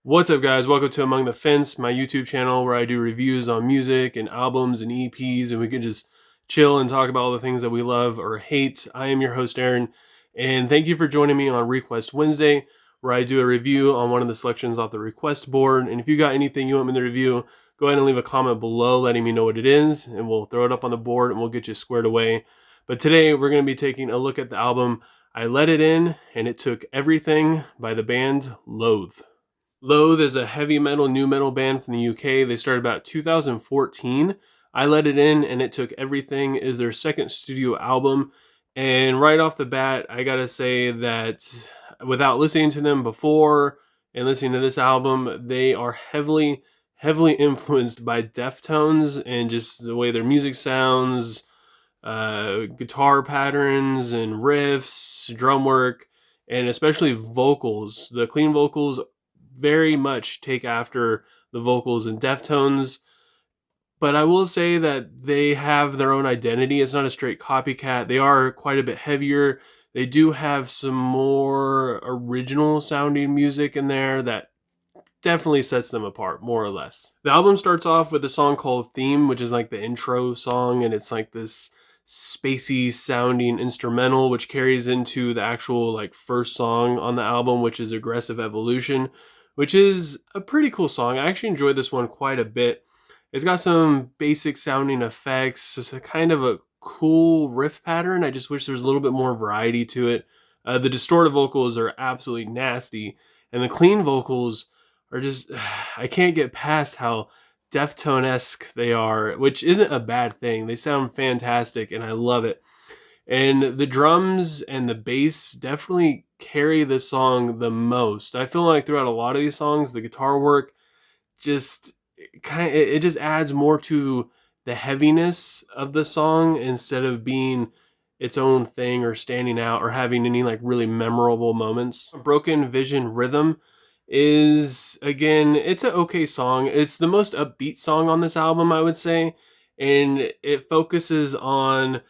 What's up, guys? Welcome to Among the Fence, my YouTube channel where I do reviews on music and albums and EPs, and we can just chill and talk about all the things that we love or hate. I am your host, Aaron, and thank you for joining me on Request Wednesday, where I do a review on one of the selections off the request board. And if you got anything you want me to review, go ahead and leave a comment below letting me know what it is, and we'll throw it up on the board and we'll get you squared away. But today we're going to be taking a look at the album I Let It In, and It Took Everything by the band Loathe. Loathe is a heavy metal, new metal band from the UK. They started about 2014. I Let It In, and It Took Everything is their second studio album. And right off the bat, I gotta say that without listening to them before and listening to this album, they are heavily influenced by Deftones and just the way their music sounds, guitar patterns and riffs, drum work, and especially vocals. The clean vocals very much take after the vocals in Deftones, but I will say that they have their own identity. It's not a straight copycat. They are quite a bit heavier. They do have some more original sounding music in there that definitely sets them apart, more or less. The album starts off with a song called Theme, which is like the intro song, and it's like this spacey sounding instrumental, which carries into the actual like first song on the album, which is Aggressive Evolution, which is a pretty cool song. I actually enjoyed this one quite a bit. It's got some basic sounding effects. It's a kind of a cool riff pattern. I just wish there was a little bit more variety to it. The distorted vocals are absolutely nasty, and the clean vocals are just, I can't get past how Deftone-esque they are, which isn't a bad thing. They sound fantastic, and I love it. And the drums and the bass definitely carry this song the most. I feel like throughout a lot of these songs, the guitar work just it just adds more to the heaviness of the song instead of being its own thing or standing out or having any like really memorable moments. Broken Vision Rhythm is, again, it's an okay song. It's the most upbeat song on this album, I would say, and it focuses on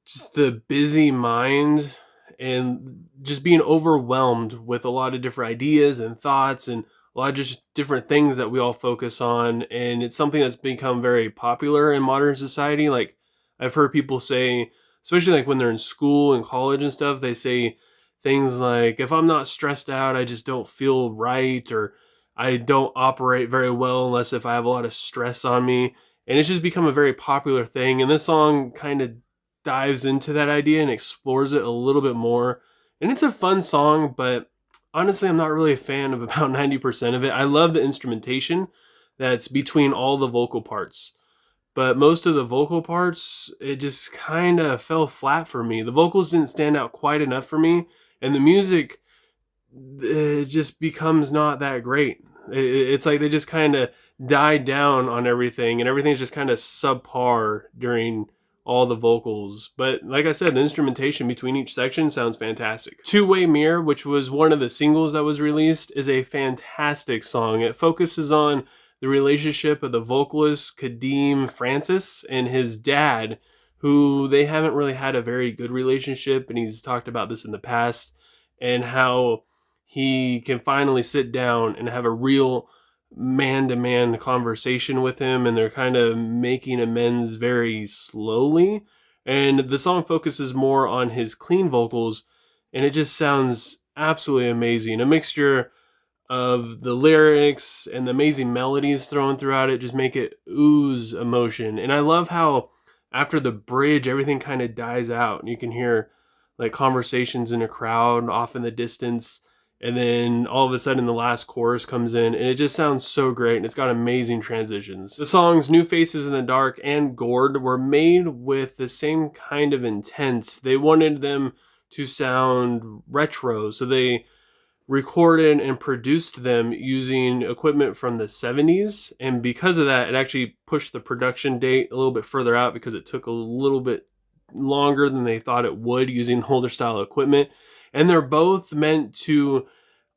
just the busy mind and just being overwhelmed with a lot of different ideas and thoughts and a lot of just different things that we all focus on. And it's something that's become very popular in modern society. Like, I've heard people say, especially like when they're in school and college and stuff, they say things like, if I'm not stressed out, I just don't feel right, or I don't operate very well unless if I have a lot of stress on me. And it's just become a very popular thing. And this song kind of dives into that idea and explores it a little bit more. And it's a fun song, but honestly, I'm not really a fan of about 90% of it. I love the instrumentation that's between all the vocal parts, but most of the vocal parts, it just kind of fell flat for me. The vocals didn't stand out quite enough for me, and the music, it just becomes not that great. It's like they just kind of died down on everything, and everything's just kind of subpar during all the vocals. But like I said, the instrumentation between each section sounds fantastic. Two-Way Mirror, which was one of the singles that was released, is a fantastic song. It focuses on the relationship of the vocalist Kadeem Francis and his dad, who they haven't really had a very good relationship, and he's talked about this in the past, and how he can finally sit down and have a real man-to-man conversation with him, and they're kind of making amends very slowly. And the song focuses more on his clean vocals, and it just sounds absolutely amazing. A mixture of the lyrics and the amazing melodies thrown throughout it just make it ooze emotion. And I love how after the bridge, everything kind of dies out, and you can hear like conversations in a crowd off in the distance. And then all of a sudden the last chorus comes in, and it just sounds so great, and it's got amazing transitions. The songs New Faces in the Dark and Gourd were made with the same kind of intent. They wanted them to sound retro, so they recorded and produced them using equipment from the 70s. And because of that, it actually pushed the production date a little bit further out because it took a little bit longer than they thought it would using older style equipment. And they're both meant to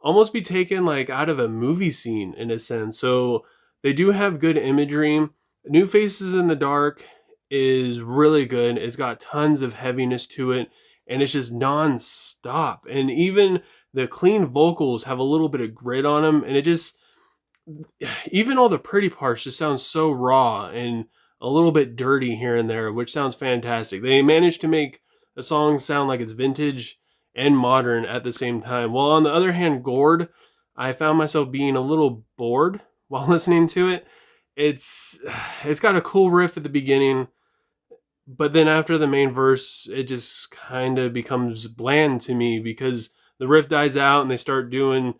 almost be taken like out of a movie scene in a sense. So they do have good imagery. New Faces in the Dark is really good. It's got tons of heaviness to it, and it's just non-stop. And even the clean vocals have a little bit of grit on them, and it just even all the pretty parts just sound so raw and a little bit dirty here and there, which sounds fantastic. They managed to make a song sound like it's vintage and modern at the same time. While on the other hand, Gourd, I found myself being a little bored while listening to it. It's it's got a cool riff at the beginning, but then after the main verse, it just kind of becomes bland to me because the riff dies out and they start doing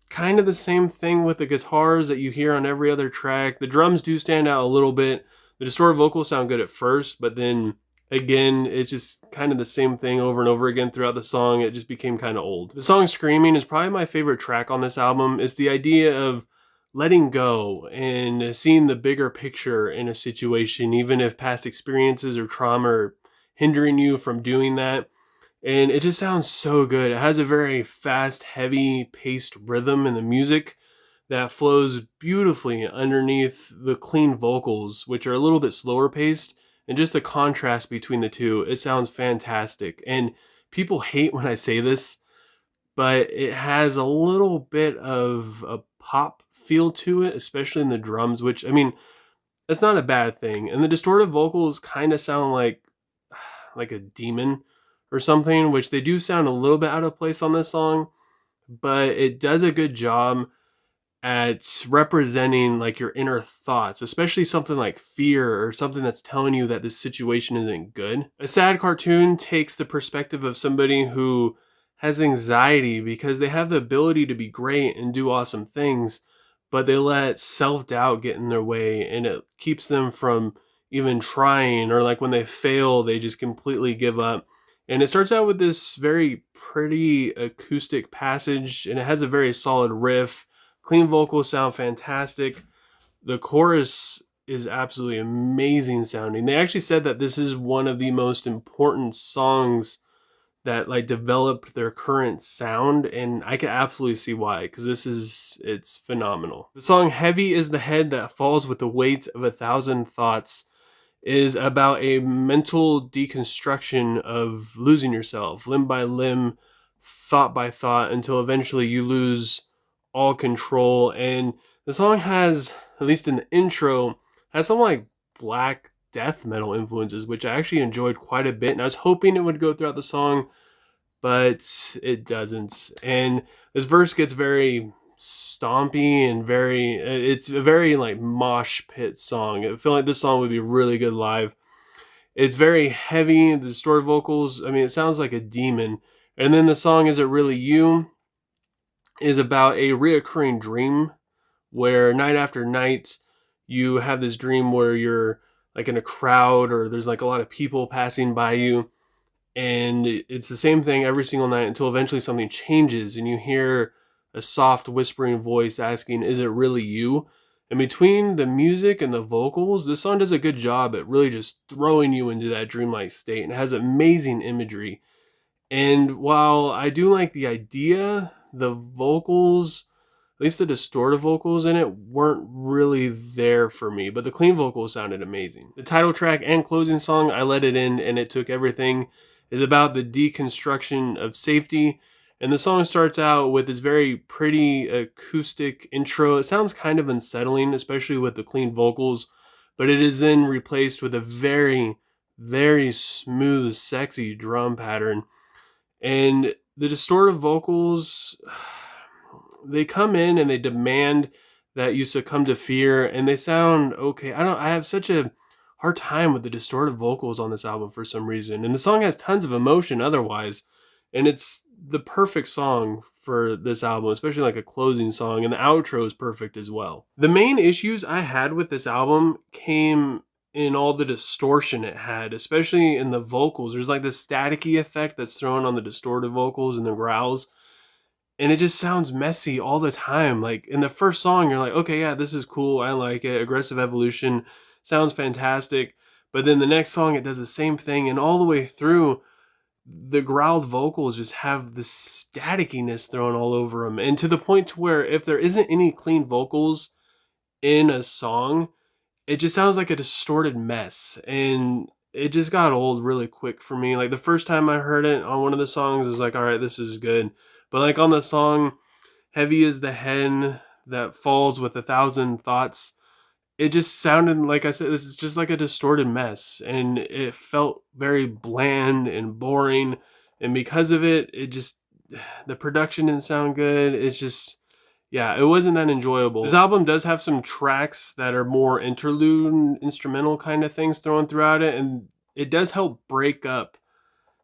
kind of the same thing with the guitars that you hear on every other track. The drums do stand out a little bit. The distorted vocals sound good at first, but then again, it's just kind of the same thing over and over again throughout the song. It just became kind of old. The song Screaming is probably my favorite track on this album. It's the idea of letting go and seeing the bigger picture in a situation, even if past experiences or trauma are hindering you from doing that. And it just sounds so good. It has a very fast, heavy paced rhythm in the music that flows beautifully underneath the clean vocals, which are a little bit slower paced. And just the contrast between the two, it sounds fantastic. And people hate when I say this, but it has a little bit of a pop feel to it, especially in the drums, which, I mean, that's not a bad thing. And the distorted vocals kind of sound like a demon or something, which they do sound a little bit out of place on this song, but it does a good job at representing like your inner thoughts, especially something like fear or something that's telling you that this situation isn't good. A sad cartoon takes the perspective of somebody who has anxiety because they have the ability to be great and do awesome things, but they let self-doubt get in their way and it keeps them from even trying, or like when they fail, they just completely give up. And it starts out with this very pretty acoustic passage, and it has a very solid riff. Clean vocals sound fantastic. The chorus is absolutely amazing sounding. They actually said that this is one of the most important songs that like developed their current sound, and I can absolutely see why, because it's phenomenal. The song Heavy is the Head That Falls with the Weight of 1,000 Thoughts is about a mental deconstruction of losing yourself limb by limb, thought by thought, until eventually you lose all control. And the song has, at least in the intro, has some like black death metal influences, which I actually enjoyed quite a bit. And I was hoping it would go throughout the song, but it doesn't. And this verse gets very stompy and it's a very like mosh pit song. I feel like this song would be really good live. It's very heavy, the distorted vocals, I mean, it sounds like a demon. And then the song Is It Really You is about a reoccurring dream where night after night you have this dream where you're like in a crowd or there's like a lot of people passing by you, and it's the same thing every single night until eventually something changes and you hear a soft whispering voice asking, is it really you? And between the music and the vocals, this song does a good job at really just throwing you into that dreamlike state, and it has amazing imagery. And while I do like the idea, the vocals, at least the distorted vocals in it, weren't really there for me, but the clean vocals sounded amazing. The title track and closing song, I Let It In and It Took Everything, is about the deconstruction of safety. And the song starts out with this very pretty acoustic intro. It sounds kind of unsettling, especially with the clean vocals, but it is then replaced with a very, very smooth, sexy drum pattern. And the distorted vocals, they come in and they demand that you succumb to fear, and they sound okay. I have such a hard time with the distorted vocals on this album for some reason. And the song has tons of emotion otherwise, and it's the perfect song for this album, especially like a closing song, and the outro is perfect as well. The main issues I had with this album came in all the distortion it had, especially in the vocals. There's like this staticky effect that's thrown on the distorted vocals and the growls, and it just sounds messy all the time. Like in the first song, you're like, okay, yeah, this is cool, I like it, Aggressive Evolution sounds fantastic. But then the next song, it does the same thing, and all the way through, the growled vocals just have this statickiness thrown all over them, and to the point to where if there isn't any clean vocals in a song, it just sounds like a distorted mess, and it just got old really quick for me. Like the first time I heard it on one of the songs, I was like, all right, this is good. But like on the song Heavy is the Head that falls with 1,000 thoughts, it just sounded, like I said, this is just like a distorted mess, and it felt very bland and boring. And because of it, it just, the production didn't sound good. It's just, yeah, it wasn't that enjoyable. This album does have some tracks that are more interlude, instrumental kind of things thrown throughout it, and it does help break up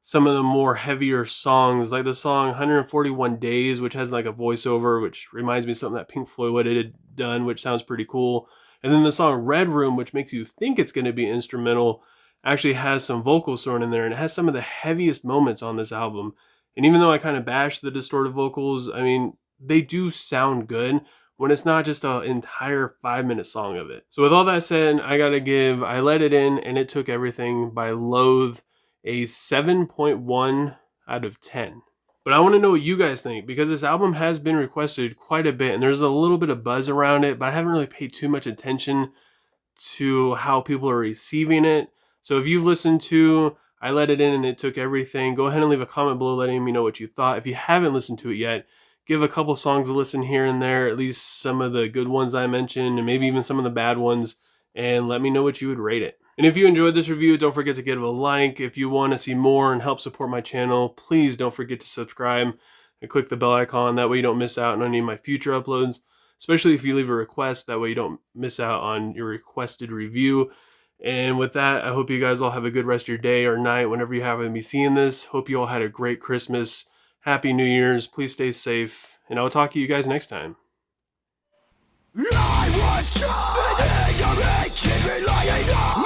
some of the more heavier songs, like the song 141 Days, which has like a voiceover, which reminds me of something that Pink Floyd would have done, which sounds pretty cool. And then the song Red Room, which makes you think it's going to be instrumental, actually has some vocals thrown in there, and it has some of the heaviest moments on this album. And even though I kind of bash the distorted vocals, I mean, they do sound good when it's not just an entire 5-minute song of it. So with all that said, I gotta give I Let It In and It Took Everything by Loathe a 7.1 out of 10. But I want to know what you guys think, because this album has been requested quite a bit and there's a little bit of buzz around it, but I haven't really paid too much attention to how people are receiving it. So if you've listened to I Let It In and It Took Everything, go ahead and leave a comment below letting me know what you thought. If you haven't listened to it yet, give a couple songs a listen here and there, at least some of the good ones I mentioned, and maybe even some of the bad ones, and let me know what you would rate it. And if you enjoyed this review, don't forget to give it a like. If you want to see more and help support my channel, please don't forget to subscribe and click the bell icon. That way you don't miss out on any of my future uploads, especially if you leave a request. That way you don't miss out on your requested review. And with that, I hope you guys all have a good rest of your day or night whenever you happen to be seeing this. Hope you all had a great Christmas. Happy New Year's. Please stay safe. And I'll talk to you guys next time. I was trying to make it lying down.